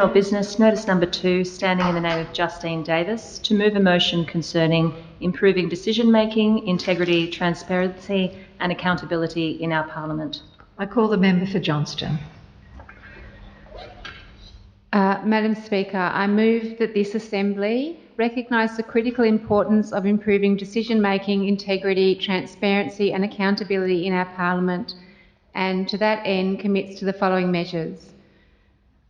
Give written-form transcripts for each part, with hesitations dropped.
Business notice number 2, standing in the name of Justine Davis, to move a motion concerning improving decision-making, integrity, transparency and accountability in our Parliament. I call the member for Johnston. Madam Speaker, I move that this Assembly recognise the critical importance of improving decision-making, integrity, transparency and accountability in our Parliament, and to that end commits to the following measures: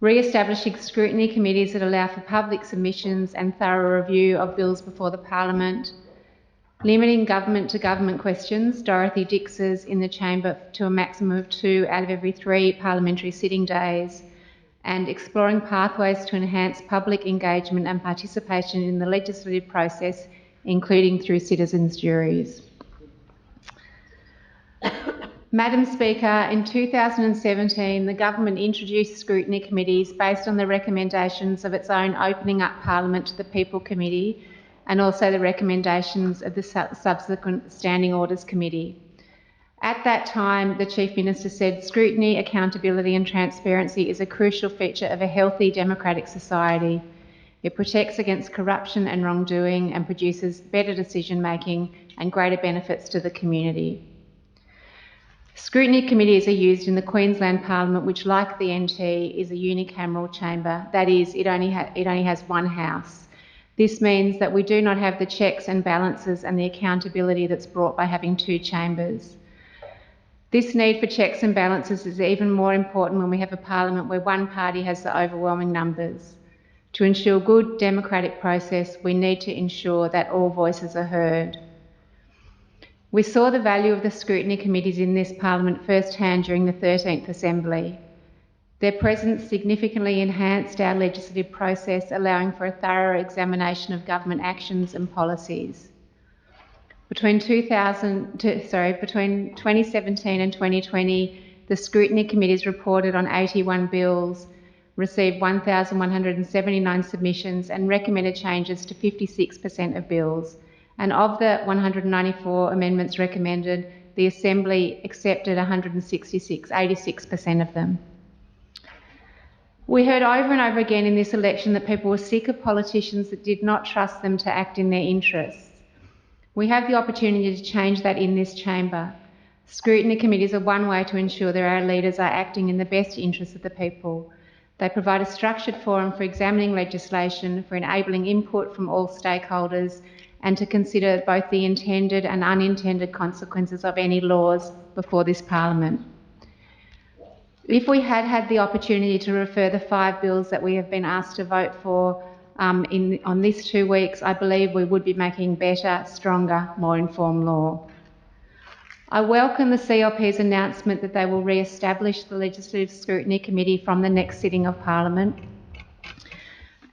re-establishing scrutiny committees that allow for public submissions and thorough review of bills before the Parliament, limiting government-to-government questions, Dorothy Dix's in the chamber to a maximum of 2 out of every 3 parliamentary sitting days, and exploring pathways to enhance public engagement and participation in the legislative process, including through citizens' juries. Madam Speaker, in 2017, the government introduced scrutiny committees based on the recommendations of its own Opening Up Parliament to the People Committee and also the recommendations of the subsequent Standing Orders Committee. At that time, the Chief Minister said scrutiny, accountability and transparency is a crucial feature of a healthy democratic society. It protects against corruption and wrongdoing and produces better decision-making and greater benefits to the community. Scrutiny committees are used in the Queensland Parliament, which, like the NT, is a unicameral chamber. That is, it only has one house. This means that we do not have the checks and balances and the accountability that's brought by having 2 chambers. This need for checks and balances is even more important when we have a Parliament where one party has the overwhelming numbers. To ensure good democratic process, we need to ensure that all voices are heard. We saw the value of the scrutiny committees in this Parliament firsthand during the 13th Assembly. Their presence significantly enhanced our legislative process, allowing for a thorough examination of government actions and policies. Between 2017 and 2020, the scrutiny committees reported on 81 bills, received 1,179 submissions and recommended changes to 56% of bills. And of the 194 amendments recommended, the Assembly accepted 166, 86% of them. We heard over and over again in this election that people were sick of politicians that did not trust them to act in their interests. We have the opportunity to change that in this chamber. Scrutiny committees are one way to ensure that our leaders are acting in the best interests of the people. They provide a structured forum for examining legislation, for enabling input from all stakeholders, and to consider both the intended and unintended consequences of any laws before this Parliament. If we had had the opportunity to refer the 5 bills that we have been asked to vote for on these 2 weeks, I believe we would be making better, stronger, more informed law. I welcome the CLP's announcement that they will re-establish the Legislative Scrutiny Committee from the next sitting of Parliament.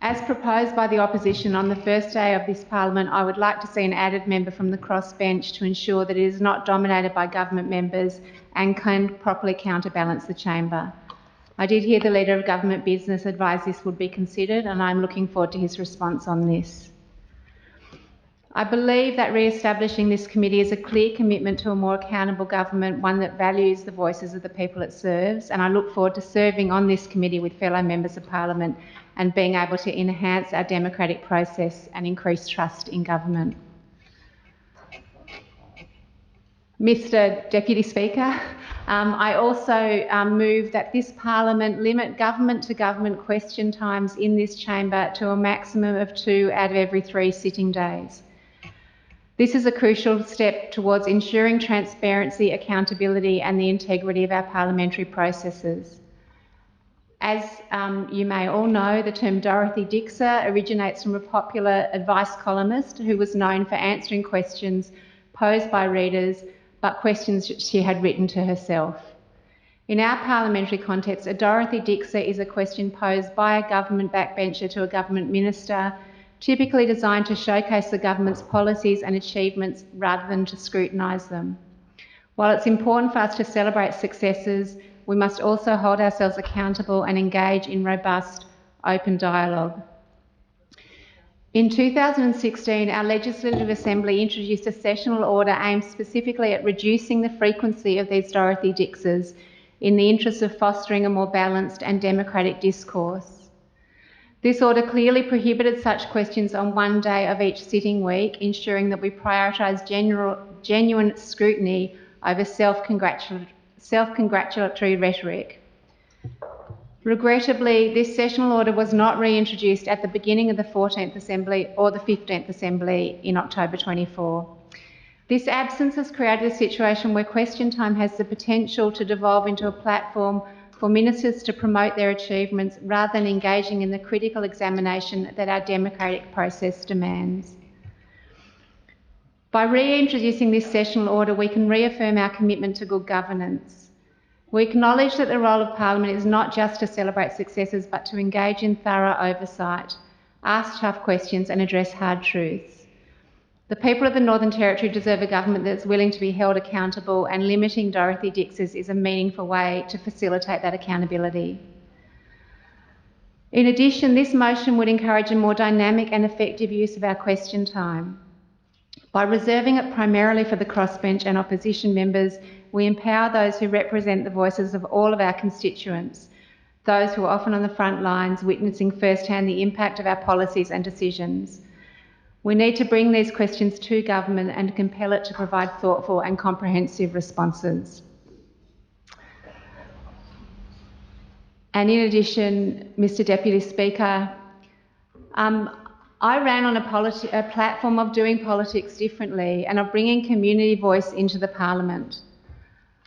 As proposed by the opposition on the first day of this Parliament, I would like to see an added member from the crossbench to ensure that it is not dominated by government members and can properly counterbalance the chamber. I did hear the Leader of Government Business advise this would be considered, and I'm looking forward to his response on this. I believe that re-establishing this committee is a clear commitment to a more accountable government, one that values the voices of the people it serves, and I look forward to serving on this committee with fellow members of Parliament and being able to enhance our democratic process and increase trust in government. Mr. Deputy Speaker, I also move that this Parliament limit government-to-government question times in this chamber to a maximum of 2 out of every 3 sitting days. This is a crucial step towards ensuring transparency, accountability and the integrity of our parliamentary processes. As you may all know, the term Dorothy Dixer originates from a popular advice columnist who was known for answering questions posed by readers, but questions she had written to herself. In our parliamentary context, a Dorothy Dixer is a question posed by a government backbencher to a government minister, typically designed to showcase the government's policies and achievements rather than to scrutinise them. While it's important for us to celebrate successes, we must also hold ourselves accountable and engage in robust, open dialogue. In 2016, our Legislative Assembly introduced a sessional order aimed specifically at reducing the frequency of these Dorothy Dixers in the interest of fostering a more balanced and democratic discourse. This order clearly prohibited such questions on one day of each sitting week, ensuring that we prioritise genuine scrutiny over self-congratulatory rhetoric. Regrettably, this sessional order was not reintroduced at the beginning of the 14th Assembly or the 15th Assembly in October 24. This absence has created a situation where question time has the potential to devolve into a platform for ministers to promote their achievements rather than engaging in the critical examination that our democratic process demands. By reintroducing this sessional order, we can reaffirm our commitment to good governance. We acknowledge that the role of Parliament is not just to celebrate successes, but to engage in thorough oversight, ask tough questions and address hard truths. The people of the Northern Territory deserve a government that is willing to be held accountable, and limiting Dorothy Dix's is a meaningful way to facilitate that accountability. In addition, this motion would encourage a more dynamic and effective use of our question time. By reserving it primarily for the crossbench and opposition members, we empower those who represent the voices of all of our constituents, those who are often on the front lines witnessing firsthand the impact of our policies and decisions. We need to bring these questions to government and compel it to provide thoughtful and comprehensive responses. And in addition, Mr. Deputy Speaker, I ran on a platform of doing politics differently and of bringing community voice into the Parliament.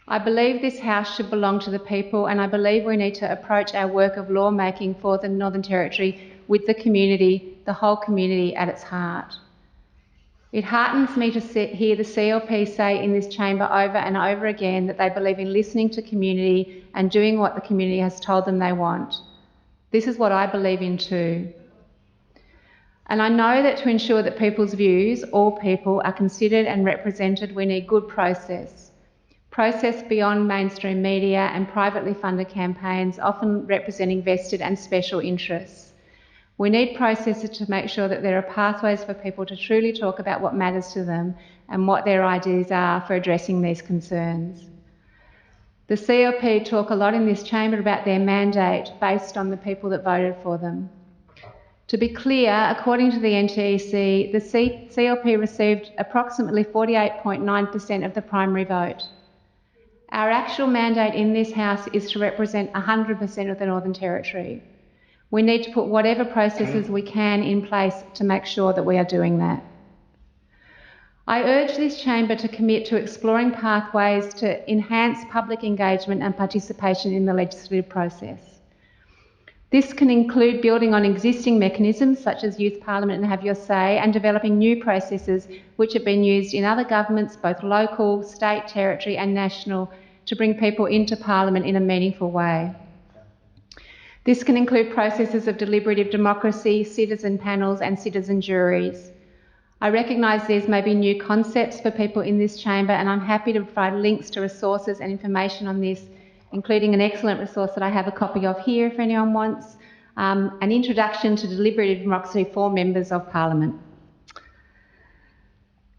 I believe this House should belong to the people, and I believe we need to approach our work of lawmaking for the Northern Territory with the community, the whole community, at its heart. It heartens me to hear the CLP say in this chamber over and over again that they believe in listening to community and doing what the community has told them they want. This is what I believe in too. And I know that to ensure that people's views, all people, are considered and represented, we need good process. Process beyond mainstream media and privately funded campaigns, often representing vested and special interests. We need processes to make sure that there are pathways for people to truly talk about what matters to them and what their ideas are for addressing these concerns. The CLP talk a lot in this chamber about their mandate based on the people that voted for them. To be clear, according to the NTEC, the CLP received approximately 48.9% of the primary vote. Our actual mandate in this House is to represent 100% of the Northern Territory. We need to put whatever processes we can in place to make sure that we are doing that. I urge this chamber to commit to exploring pathways to enhance public engagement and participation in the legislative process. This can include building on existing mechanisms such as Youth Parliament and Have Your Say, and developing new processes which have been used in other governments, both local, state, territory and national, to bring people into Parliament in a meaningful way. This can include processes of deliberative democracy, citizen panels and citizen juries. I recognise these may be new concepts for people in this chamber, and I'm happy to provide links to resources and information on this, including an excellent resource that I have a copy of here if anyone wants, an introduction to deliberative democracy for members of Parliament.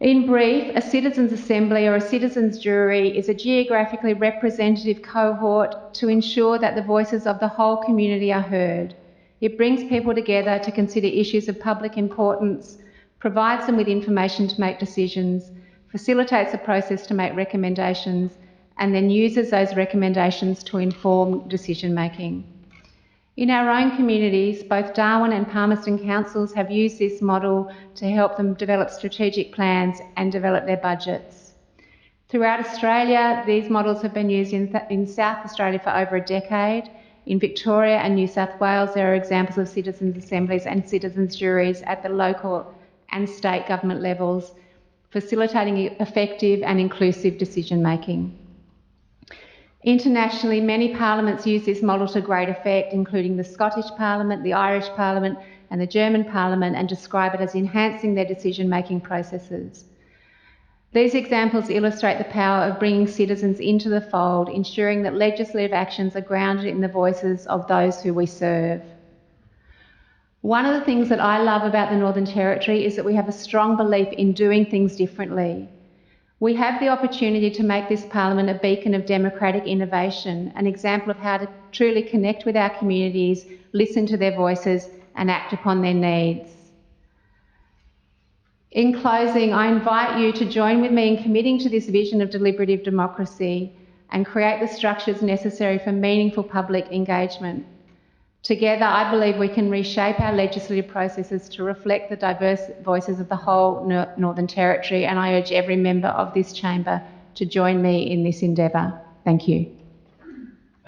In brief, a citizens' assembly or a citizens' jury is a geographically representative cohort to ensure that the voices of the whole community are heard. It brings people together to consider issues of public importance, provides them with information to make decisions, facilitates a process to make recommendations, and then uses those recommendations to inform decision making. In our own communities, both Darwin and Palmerston councils have used this model to help them develop strategic plans and develop their budgets. Throughout Australia, these models have been used in South Australia for over a decade. In Victoria and New South Wales, there are examples of citizens' assemblies and citizens' juries at the local and state government levels, facilitating effective and inclusive decision making. Internationally, many parliaments use this model to great effect, including the Scottish Parliament, the Irish Parliament and the German Parliament, and describe it as enhancing their decision-making processes. These examples illustrate the power of bringing citizens into the fold, ensuring that legislative actions are grounded in the voices of those who we serve. One of the things that I love about the Northern Territory is that we have a strong belief in doing things differently. We have the opportunity to make this Parliament a beacon of democratic innovation, an example of how to truly connect with our communities, listen to their voices and act upon their needs. In closing, I invite you to join with me in committing to this vision of deliberative democracy and create the structures necessary for meaningful public engagement. Together, I believe we can reshape our legislative processes to reflect the diverse voices of the whole Northern Territory, and I urge every member of this chamber to join me in this endeavour. Thank you.